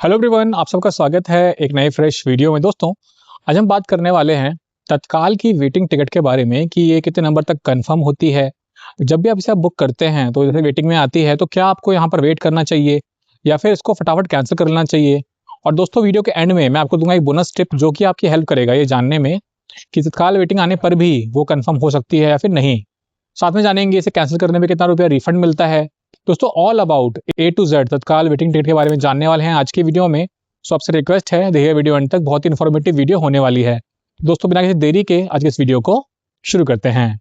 Hello everyone, आप सबका स्वागत है एक नए फ्रेश वीडियो में। दोस्तों, आज हम बात करने वाले हैं तत्काल की वेटिंग टिकट के बारे में कि ये कितने नंबर तक कंफर्म होती है। जब भी आप इसे बुक करते हैं तो जैसे वेटिंग में आती है तो क्या आपको यहाँ पर वेट करना चाहिए या फिर इसको फटाफट कैंसिल कर लेना चाहिए। और दोस्तों, वीडियो के एंड में मैं आपको दूंगा एक बोनस टिप जो कि आपकी हेल्प करेगा ये जानने में कि तत्काल वेटिंग आने पर भी वो कंफर्म हो सकती है या फिर नहीं। साथ में जानेंगे इसे कैंसिल करने में कितना रुपया रिफंड मिलता है। दोस्तों, all about A to Z Tatkal waiting ticket के बारे में जानने वाले हैं आज की वीडियो में। सो आपसे रिक्वेस्ट है, देखिए वीडियो अंत तक, बहुत ही इन्फॉर्मेटिव वीडियो होने वाली है। दोस्तों, बिना किसी देरी के आज के इस वीडियो को शुरू करते हैं।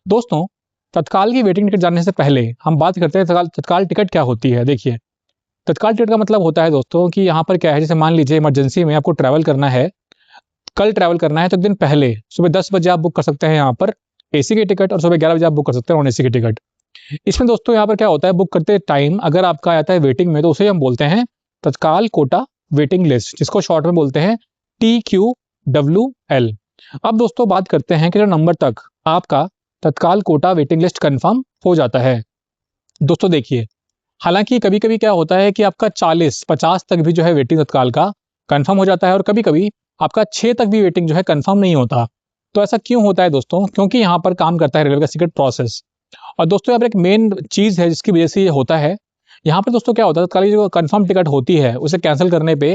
दोस्तों, तत्काल की वेटिंग टिकट जानने से पहले हम बात करते हैं तत्काल टिकट क्या होती है। देखिए, तत्काल टिकट का मतलब होता है दोस्तों कि यहाँ पर क्या है, जैसे मान लीजिए इमरजेंसी में आपको ट्रैवल करना है, कल ट्रैवल करना है, तो एक दिन पहले सुबह 10 बजे आप बुक कर सकते हैं यहाँ पर एसी की टिकट, और सुबह 11 बजे आप बुक कर सकते हैं नॉन एसी की टिकट। इसमें दोस्तों यहाँ पर क्या होता है, बुक करते टाइम अगर आपका आता है वेटिंग में तो उसे हम बोलते हैं तत्काल कोटा वेटिंग लिस्ट, जिसको शॉर्ट में बोलते हैं TQWL। अब दोस्तों बात करते हैं कि जो नंबर तक आपका तत्काल कोटा वेटिंग लिस्ट कंफर्म हो जाता है। दोस्तों देखिए, हालांकि कभी कभी क्या होता है कि आपका 40-50 तक भी जो है वेटिंग तत्काल का कंफर्म हो जाता है, और कभी कभी आपका 6 तक भी वेटिंग जो है कंफर्म नहीं होता। तो ऐसा क्यों होता है दोस्तों? क्योंकि यहाँ पर काम करता है रेलवे का सीक्रेट प्रोसेस। और दोस्तों, यहाँ पर एक मेन चीज है जिसकी वजह से ये होता है। यहाँ पर दोस्तों क्या होता है, तत्काल जो कंफर्म टिकट होती है उसे कैंसिल करने पे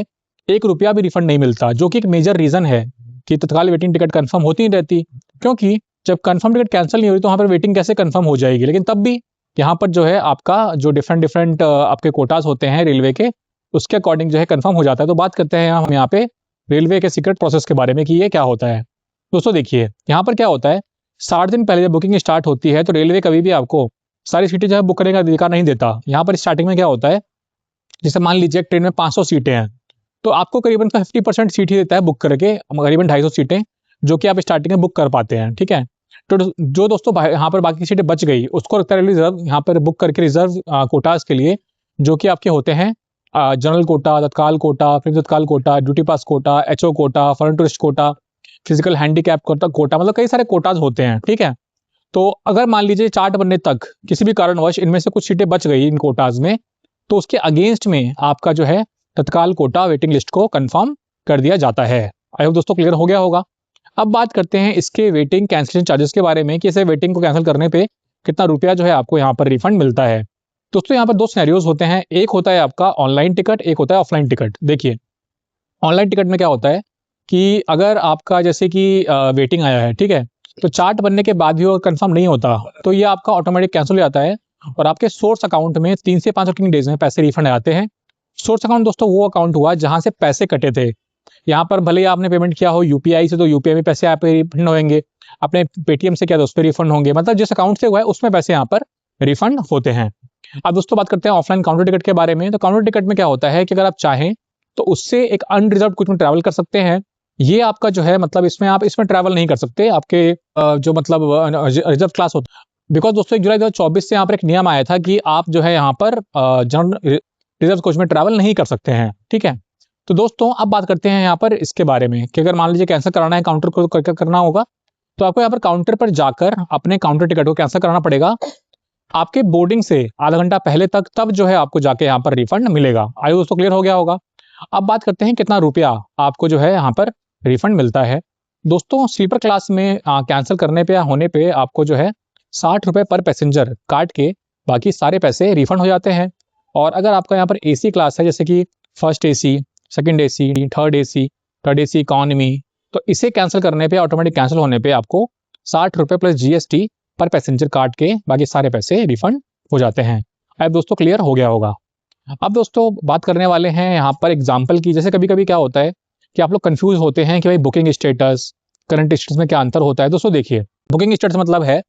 1 रुपया भी रिफंड नहीं मिलता, जो कि एक मेजर रीजन है कि तत्काल वेटिंग टिकट कंफर्म होती नहीं रहती। क्योंकि जब कंफर्म टिकट कैंसिल नहीं हो रही तो वहाँ पर वेटिंग कैसे कंफर्म हो जाएगी। लेकिन तब भी यहाँ पर जो है आपका जो डिफरेंट आपके कोटाज होते हैं रेलवे के, उसके अकॉर्डिंग जो है कंफर्म हो जाता है। तो बात करते हैं हम यहाँ पे रेलवे के सीक्रेट प्रोसेस के बारे में कि ये क्या होता है। दोस्तों देखिए, यहाँ पर क्या होता है, 60 दिन पहले जब बुकिंग स्टार्ट होती है तो रेलवे कभी भी आपको सारी सीटें जो है बुक करने का अधिकार नहीं देता। यहाँ पर स्टार्टिंग में क्या होता है, जैसे मान लीजिए ट्रेन में 500 सीटें हैं तो आपको करीबन 50% सीट ही देता है बुक करके, करीबन 250 सीटें जो कि आप स्टार्टिंग में बुक कर पाते हैं। ठीक है, तो जो दोस्तों यहाँ पर बाकी सीटें बच गई उसको रखता है रिजर्व, यहाँ पर बुक करके रिजर्व कोटास के लिए, जो कि आपके होते हैं जनरल कोटा, तत्काल कोटा, फिर Tatkal quota, duty pass quota, HO quota, foreign tourist quota, physical handicap quota, मतलब कई सारे कोटाज होते हैं। ठीक है, तो अगर मान लीजिए चार्ट बनने तक किसी भी कारणवश इनमें से कुछ सीटें बच गई इन कोटाज में, तो उसके अगेंस्ट में आपका जो है तत्काल कोटा वेटिंग लिस्ट को कंफर्म कर दिया जाता है। आई होप दोस्तों क्लियर हो गया होगा। अब बात करते हैं इसके वेटिंग कैंसिलेशन चार्जेस के बारे में कि इसे वेटिंग को कैंसिल करने पे कितना रुपया जो है आपको यहाँ पर रिफंड मिलता है। दोस्तों, यहाँ पर 2 सिनेरियोज होते हैं, एक होता है आपका ऑनलाइन टिकट, एक होता है ऑफलाइन टिकट। देखिए, ऑनलाइन टिकट में क्या होता है कि अगर आपका जैसे कि वेटिंग आया है, ठीक है, तो चार्ट बनने के बाद भी वो कंफर्म नहीं होता तो ये आपका ऑटोमेटिक कैंसिल हो जाता है और आपके सोर्स अकाउंट में 3 से 5 वर्किंग डेज में पैसे रिफंड आते हैं। सोर्स अकाउंट दोस्तों वो अकाउंट हुआ जहां से पैसे कटे थे। यहाँ पर भले ही आपने पेमेंट किया हो यूपीआई से तो यूपीआई में पैसे आप रिफंड होंगे, आपने पेटीएम से किया तो उस पर रिफंड होंगे, मतलब जिस अकाउंट से हुआ है उसमें पैसे यहाँ पर रिफंड होते हैं। अब दोस्तों बात करते हैं ऑफलाइन काउंटर टिकट के बारे में। तो काउंटर टिकट में क्या होता है कि अगर आप चाहें तो उससे एक अनरिजर्व कुछ में ट्रैवल कर सकते हैं। ये आपका जो है मतलब इसमें आप इसमें ट्रैवल नहीं कर सकते, आपके जो मतलब रिजर्व क्लास होता है। बिकॉज दोस्तों 1 जुलाई 2024 से यहाँ पर एक नियम आया था कि आप जो है यहाँ पर जनरल रिजर्व कोच में ट्रैवल नहीं कर सकते हैं। ठीक है, तो दोस्तों अब बात करते हैं यहाँ पर इसके बारे में कि अगर मान लीजिए कैंसिल कराना है, काउंटर को करना होगा, तो आपको यहाँ पर काउंटर पर जाकर अपने काउंटर टिकट को कैंसिल कराना पड़ेगा आपके बोर्डिंग से आधा घंटा पहले तक, तब जो है आपको जाके यहाँ पर रिफंड मिलेगा। आई दोस्तों क्लियर हो गया होगा। अब बात करते हैं कितना रुपया आपको जो है यहाँ पर रिफंड मिलता है। दोस्तों, स्लीपर क्लास में कैंसिल करने पे या होने पे आपको जो है 60 रुपए पर पैसेंजर काट के बाकी सारे पैसे रिफंड हो जाते हैं। और अगर आपका यहाँ पर AC क्लास है, जैसे कि first AC, second AC, third AC economy, तो इसे कैंसिल करने पे, ऑटोमेटिक कैंसिल होने पे आपको 60 रुपए प्लस GST पर पैसेंजर काट के बाकी सारे पैसे रिफंड हो जाते हैं। अब दोस्तों क्लियर हो गया होगा। अब दोस्तों बात करने वाले हैं यहाँ पर एग्जाम्पल की। जैसे कभी कभी क्या होता है कि आप लोग कंफ्यूज होते हैं कि भाई बुकिंग स्टेटस करंट स्टेटस में क्या अंतर होता है। दोस्तों देखिए, बुकिंग स्टेटस मतलब है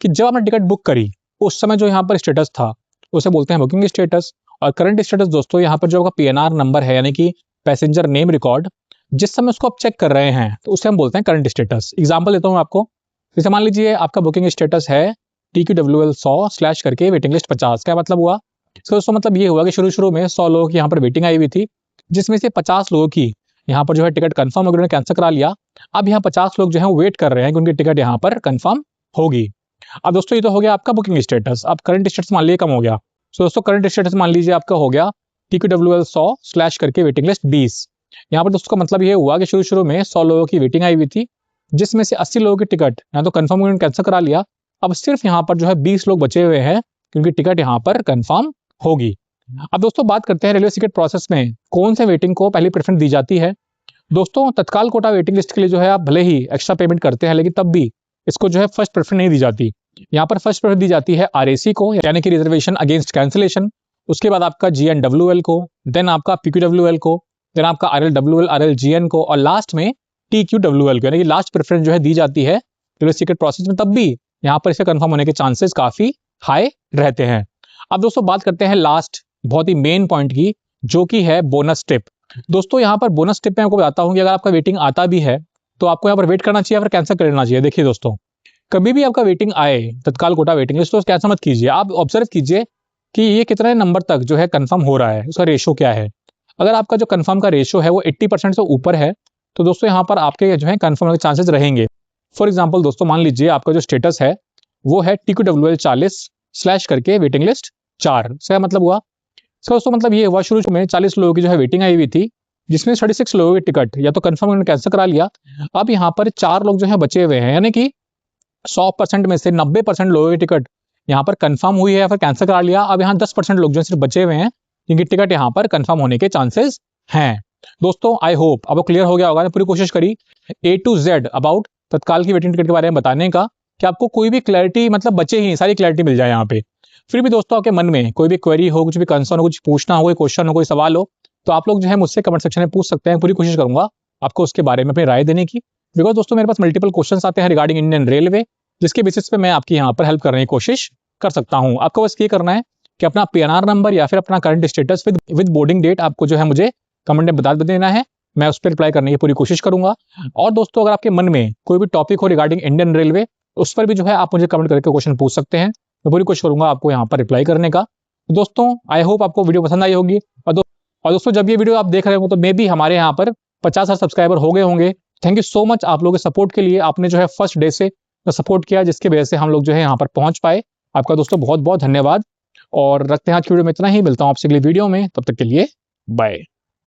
कि जब आपने टिकट बुक करी उस समय जो यहाँ पर स्टेटस था उसे बोलते हैं बुकिंग स्टेटस। और करंट स्टेटस दोस्तों यहाँ पर जो आपका PNR नंबर है, यानी कि पैसेंजर नेम रिकॉर्ड, जिस समय उसको आप चेक कर रहे हैं तो उसे हम बोलते हैं करंट स्टेटस। एग्जाम्पल देता हूँ आपको, जैसे मान लीजिए आपका बुकिंग स्टेटस है TQWL 100 / करके वेटिंग लिस्ट 50। क्या मतलब हुआ इसका दोस्तों? मतलब ये हुआ कि शुरू में 100 लोगों की यहाँ पर वेटिंग आई हुई थी, जिसमें से 50 लोगों की यहाँ पर जो है टिकट कंफर्म हो गई, उन्होंने कैंसिल करा लिया। अब यहाँ 50 लोग जो है वेट कर रहे हैं कि उनकी टिकट यहाँ पर कंफर्म होगी। अब दोस्तों ये तो हो गया आपका बुकिंग स्टेटस। अब करंट स्टेटस मान लीजिए कम हो गया, तो दोस्तों करंट स्टेटस मान लीजिए आपका हो गया TQWL 100 स्लैश करके वेटिंग लिस्ट 20। यहाँ पर दोस्तों का मतलब ये हुआ कि शुरू में 100 लोगों की वेटिंग आई हुई थी, जिसमें से 80 लोगों की टिकट या तो कंफर्म उन्होंने कैंसिल करा लिया। अब सिर्फ यहाँ पर जो है 20 लोग बचे हुए हैं, क्योंकि टिकट यहाँ पर कंफर्म होगी। अब दोस्तों बात करते हैं रेलवे टिकट प्रोसेस में कौन से वेटिंग को पहली प्रेफरेंस दी जाती है। दोस्तों तत्काल कोटा वेटिंग लिस्ट के लिए जो है आप भले ही एक्स्ट्रा पेमेंट करते हैं, लेकिन तब भी इसको जो है फर्स्ट प्रेफरेंस नहीं दी जाती। यहाँ पर फर्स्ट प्रेफरेंस दी जाती है RAC को, यानी कि रिजर्वेशन अगेंस्ट कैंसिलेशन। उसके बाद आपका GNWL को, देन आपका PQWL को, देन आपका RLWL RLGN को, और लास्ट में TQWL को, यानी कि लास्ट प्रेफरेंस जो है दी जाती है रेलवे टिकट प्रोसेस में। तब भी यहाँ पर इसे कंफर्म होने के चांसेस काफी हाई रहते हैं। अब दोस्तों बात करते हैं लास्ट बहुत ही मेन पॉइंट की, जो कि है बोनस टिप। दोस्तों यहाँ पर बोनस टिप मैं आपको बताता हूँ कि अगर आपका वेटिंग आता भी है तो आपको यहाँ पर वेट करना चाहिए या फिर कैंसिल कर लेना चाहिए। देखिए दोस्तों, कभी भी आपका वेटिंग आए तत्काल कोटा वेटिंग लिस्ट, तो कैंसिल मत कीजिए। आप ऑब्जर्व कीजिए कि ये कितने नंबर तक जो है कंफर्म हो रहा है, उसका रेशो क्या है। अगर आपका जो कंफर्म का रेशो है वो 80% से ऊपर है, तो दोस्तों यहाँ पर आपके जो है कंफर्म होने के चांसेस रहेंगे। फॉर एग्जाम्पल दोस्तों मान लीजिए आपका जो स्टेटस है वो है TQWL 40 स्लैश करके वेटिंग लिस्ट 4। इसका मतलब हुआ, इसका दोस्तों मतलब ये हुआ शुरू में 40 लोगों की जो है वेटिंग आई हुई थी, जिसमें 36 लोगों की टिकट या तो कंफर्म उन्होंने कैंसिल करा लिया। अब यहाँ पर 4 लोग जो है बचे हुए हैं, यानी कि 100% में से 90% लोगों की टिकट यहाँ पर कंफर्म हुई है या फिर कैंसिल करा लिया। अब यहाँ 10% लोग जो सिर्फ बचे हुए हैं, जिनकी टिकट यहाँ पर कंफर्म होने के चांसेस हैं। दोस्तों आई होप आपको क्लियर हो गया होगा। पूरी कोशिश करी A to Z अबाउट तत्काल की वेटिंग टिकट के बारे में बताने का, कि आपको कोई भी क्लैरिटी मतलब बचे ही सारी क्लैरिटी मिल जाए यहाँ पे। फिर भी दोस्तों आपके मन में कोई भी क्वेरी हो, कुछ भी कंसर्न हो, कुछ पूछना हो, कोई क्वेश्चन हो, कोई सवाल हो, तो आप लोग जो है मुझसे कमेंट सेक्शन में पूछ सकते हैं। पूरी कोशिश करूंगा आपको उसके बारे में अपनी राय देने की। बिकॉज दोस्तों मेरे पास मल्टीपल क्वेश्चंस आते हैं रिगार्डिंग इंडियन रेलवे, जिसके बेसिस पे मैं आपकी यहाँ पर हेल्प करने की कोशिश कर सकता हूँ। आपको बस ये करना है कि अपना PNR नंबर या फिर अपना current status with boarding date आपको जो है मुझे कमेंट में बता देना है। मैं उस पर रिप्लाई करने की पूरी कोशिश करूंगा। और दोस्तों अगर आपके मन में कोई भी टॉपिक हो रिगार्डिंग इंडियन रेलवे, उस पर भी जो है आप मुझे कमेंट करके क्वेश्चन पूछ सकते हैं। मैं पूरी कोशिश करूंगा आपको यहाँ पर रिप्लाई करने का। दोस्तों आई होप आपको वीडियो पसंद आई होगी। और दोस्तों जब ये वीडियो आप देख रहे हो तो मे भी हमारे यहाँ पर 50,000 सब्सक्राइबर हो गए होंगे। थैंक यू सो मच आप लोगों के सपोर्ट के लिए। आपने जो है फर्स्ट डे से सपोर्ट किया, जिसकी वजह से हम लोग जो है यहाँ पर पहुंच पाए। आपका दोस्तों बहुत बहुत धन्यवाद। और रखते हैं आज की वीडियो में इतना ही। मिलता हूँ आपसे अगली वीडियो में, तब तक के लिए बाय।